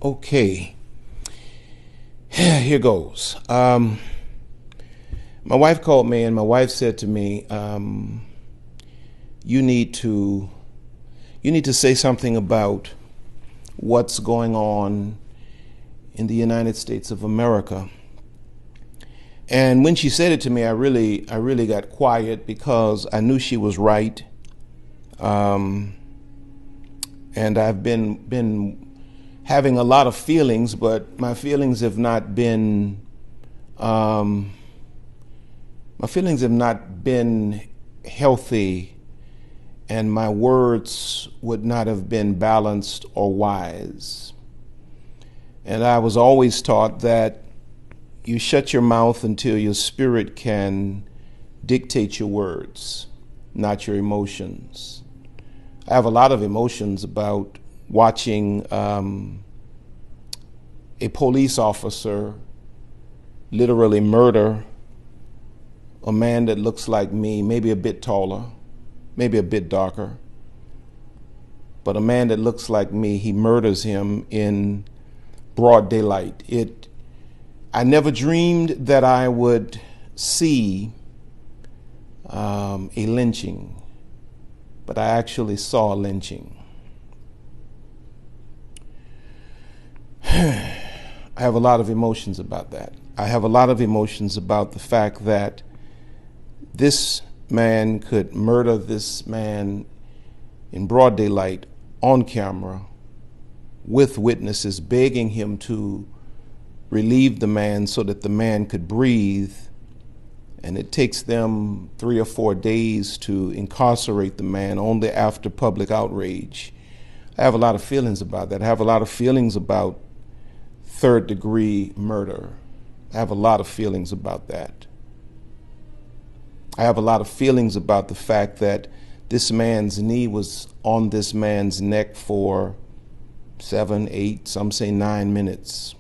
Okay, here goes. My wife called me, and my wife said to me, "You need to, you need to say something about what's going on in the United States of America." And when she said it to me, I really got quiet because I knew she was right. And I've been having a lot of feelings, but my feelings have not been healthy, and my words would not have been balanced or wise. And I was always taught that you shut your mouth until your spirit can dictate your words, not your emotions. I have a lot of emotions about watching a police officer literally murder a man that looks like me, maybe a bit taller, maybe a bit darker, but a man that looks like me, he murders him in broad daylight. I never dreamed that I would see a lynching, but I actually saw a lynching. I have a lot of emotions about that. I have a lot of emotions about the fact that this man could murder this man in broad daylight on camera with witnesses begging him to relieve the man so that the man could breathe. And it takes them 3 or 4 days to incarcerate the man only after public outrage. I have a lot of feelings about that. I have a lot of feelings about third-degree murder. I have a lot of feelings about that. I have a lot of feelings about the fact that this man's knee was on this man's neck for 7, 8, some say 9 minutes.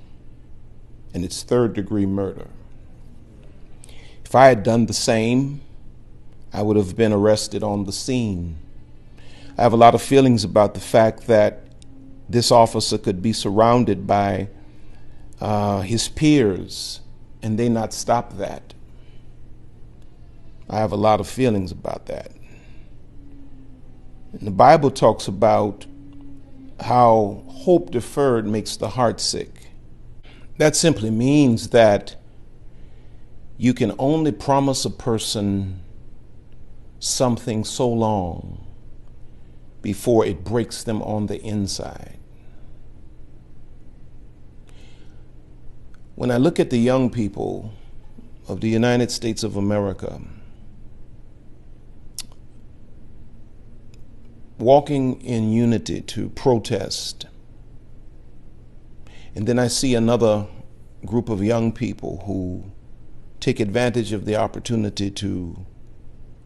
And it's third-degree murder. If I had done the same, I would have been arrested on the scene. I have a lot of feelings about the fact that this officer could be surrounded by his peers and they not stop that. I have a lot of feelings about that. And the Bible talks about how hope deferred makes the heart sick. That simply means that you can only promise a person something so long before it breaks them on the inside. When I look at the young people of the United States of America walking in unity to protest, and then I see another group of young people who take advantage of the opportunity to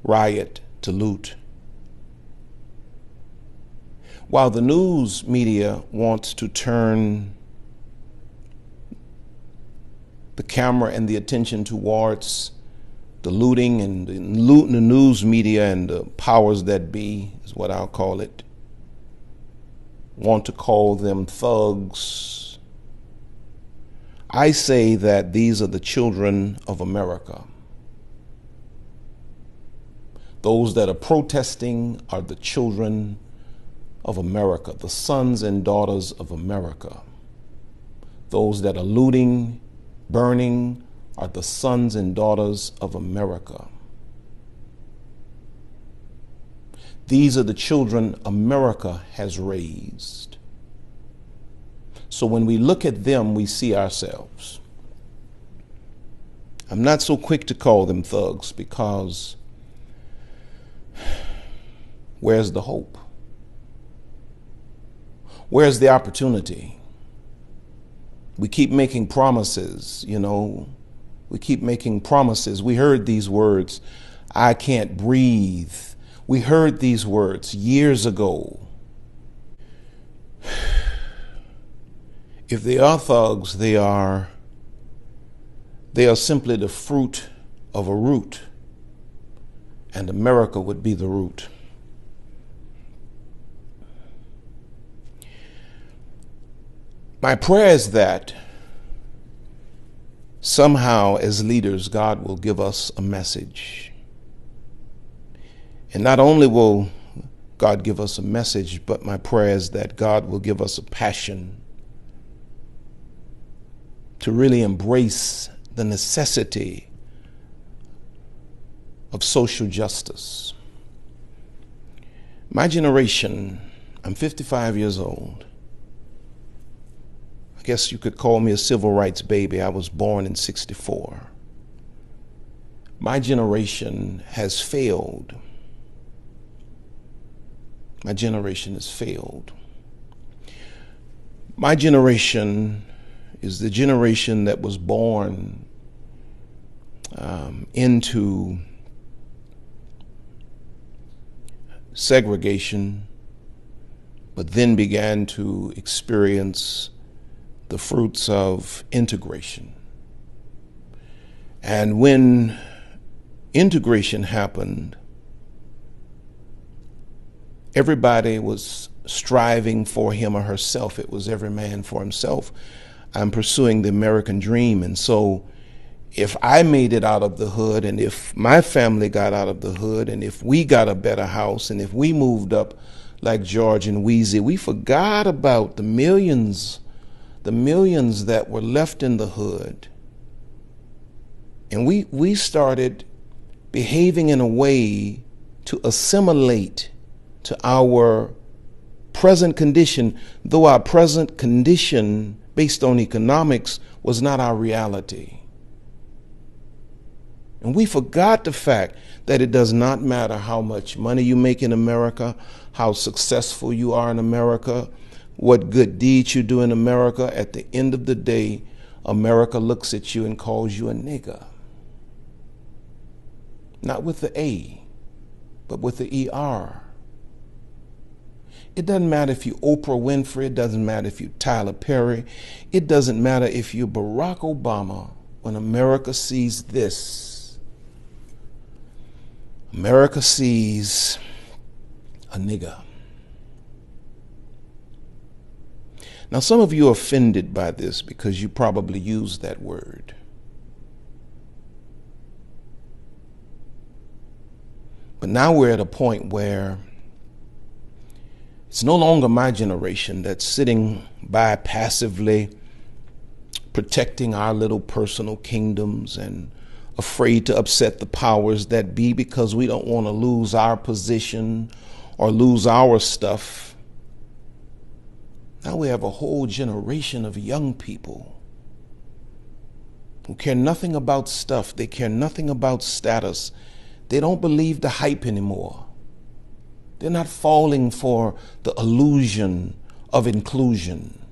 riot, to loot. While the news media wants to turn the camera and the attention towards the looting and the news media and the powers that be, is what I'll call it, want to call them thugs, I say that these are the children of America. Those that are protesting are the children of America, the sons and daughters of America. Those that are looting, burning, are the sons and daughters of America. These are the children America has raised. So when we look at them, we see ourselves. I'm not so quick to call them thugs because where's the hope? Where's the opportunity? We keep making promises, we keep making promises. We heard these words, I can't breathe. We heard these words years ago. If they are thugs, they are simply the fruit of a root, and America would be the root. My prayer is that somehow as leaders, God will give us a message. And not only will God give us a message, but my prayer is that God will give us a passion to really embrace the necessity of social justice. My generation, I'm 55 years old. I guess you could call me a civil rights baby. I was born in '64. My generation has failed. My generation has failed. My generation is the generation that was born into segregation, but then began to experience the fruits of integration. And when integration happened, everybody was striving for him or herself. It was every man for himself. I'm pursuing the American dream. And so if I made it out of the hood, and if my family got out of the hood, and if we got a better house, and if we moved up like George and Wheezy, we forgot about the millions that were left in the hood. And we started behaving in a way to assimilate to our present condition, though our present condition based on economics was not our reality. And we forgot the fact that it does not matter how much money you make in America, how successful you are in America, what good deeds you do in America. At the end of the day, America looks at you and calls you a nigger. Not with the A, but with the ER. It doesn't matter if you're Oprah Winfrey. It doesn't matter if you're Tyler Perry. It doesn't matter if you're Barack Obama. When America sees this, America sees a nigger. Now, some of you are offended by this because you probably use that word. But now we're at a point where it's no longer my generation that's sitting by passively protecting our little personal kingdoms and afraid to upset the powers that be because we don't want to lose our position or lose our stuff. Now we have a whole generation of young people who care nothing about stuff. They care nothing about status. They don't believe the hype anymore. They're not falling for the illusion of inclusion.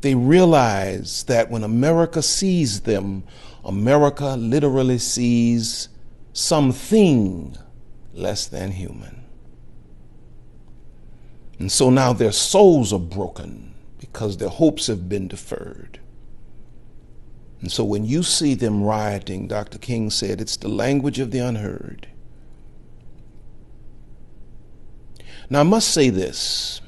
They realize that when America sees them, America literally sees something less than human. And so now their souls are broken because their hopes have been deferred. And so when you see them rioting, Dr. King said, it's the language of the unheard. Now, I must say this.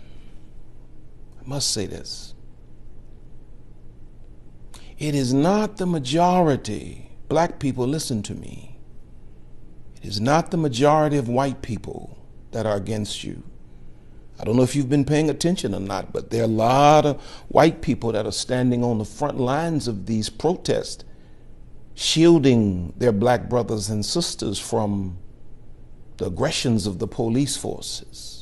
It is not the majority. Black people, listen to me. It is not the majority of white people that are against you. I don't know if you've been paying attention or not, but there are a lot of white people that are standing on the front lines of these protests, shielding their black brothers and sisters from the aggressions of the police forces.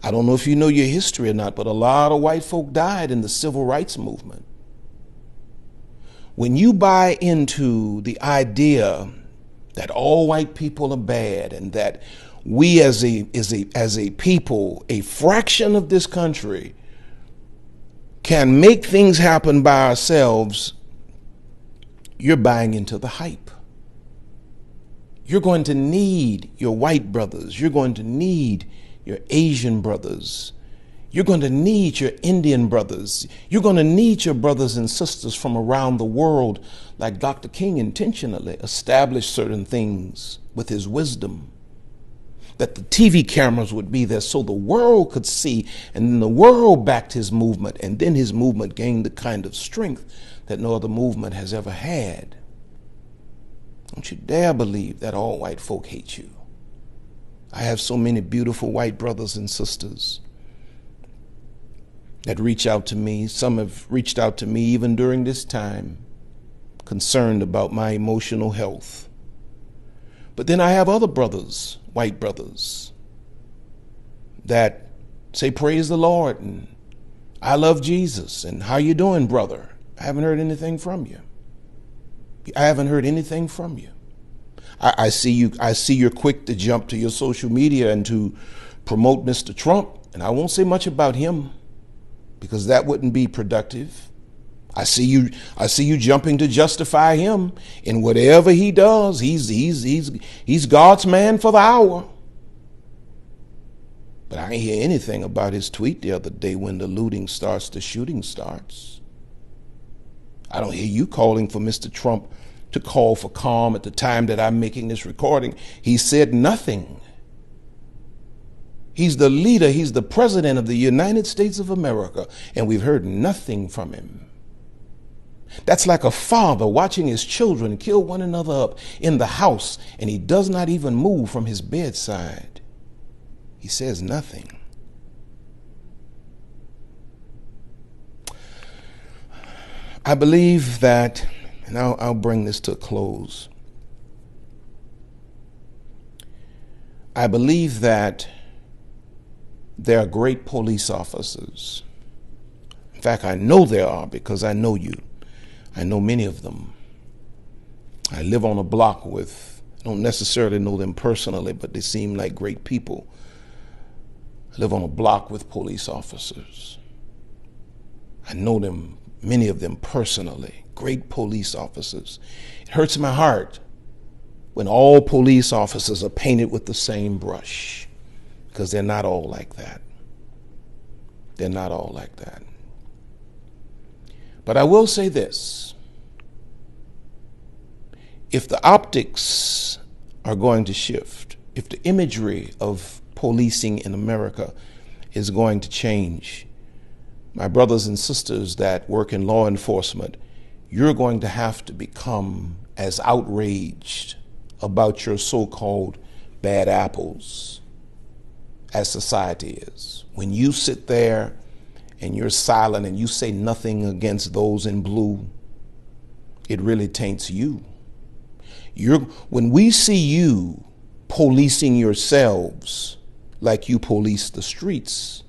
I don't know if you know your history or not, but a lot of white folk died in the civil rights movement. When you buy into the idea that all white people are bad and that we as a people, a fraction of this country, can make things happen by ourselves, you're buying into the hype. You're going to need your white brothers. You're going to need your Asian brothers. You're going to need your Indian brothers. You're going to need your brothers and sisters from around the world, like Dr. King intentionally established certain things with his wisdom. that the TV cameras would be there so the world could see, and then the world backed his movement, and then his movement gained the kind of strength that no other movement has ever had. Don't you dare believe that all white folk hate you. I have so many beautiful white brothers and sisters that reach out to me. Some have reached out to me even during this time, concerned about my emotional health. But then I have other brothers, white brothers, that say, praise the Lord, and I love Jesus, and how you doing, brother? I haven't heard anything from you. I haven't heard anything from you. I see you're quick to jump to your social media and to promote Mr. Trump, and I won't say much about him because that wouldn't be productive. I see you jumping to justify him in whatever he does. He's God's man for the hour. But I didn't hear anything about his tweet the other day, when the looting starts, the shooting starts. I don't hear you calling for Mr. Trump to call for calm at the time that I'm making this recording. He said nothing. He's the leader, he's the president of the United States of America, and we've heard nothing from him. That's like a father watching his children kill one another up in the house, and he does not even move from his bedside. He says nothing. I believe that, and I'll bring this to a close. I believe that there are great police officers. In fact, I know there are because I know you. I know many of them. I live on a block with, I don't necessarily know them personally, but they seem like great people. I live on a block with police officers. I know them, many of them personally, great police officers. It hurts my heart when all police officers are painted with the same brush, because they're not all like that. They're not all like that. But I will say this. If the optics are going to shift, if the imagery of policing in America is going to change, my brothers and sisters that work in law enforcement, you're going to have to become as outraged about your so-called bad apples as society is. When you sit there and you're silent and you say nothing against those in blue, it really taints you. When we see you policing yourselves like you police the streets,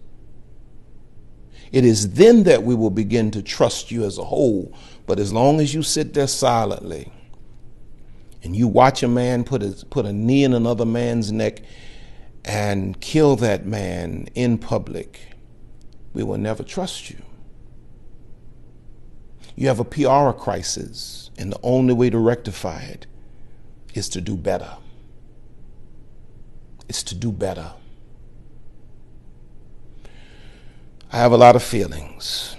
it is then that we will begin to trust you as a whole. But as long as you sit there silently and you watch a man put a knee in another man's neck and kill that man in public, we will never trust you. You have a PR crisis, and the only way to rectify it is to do better. It's to do better. I have a lot of feelings.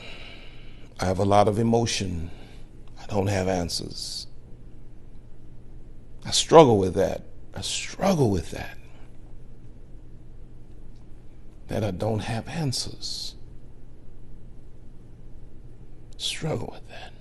I have a lot of emotion. I don't have answers. I struggle with that. I struggle with that. That I don't have answers. Struggle with that.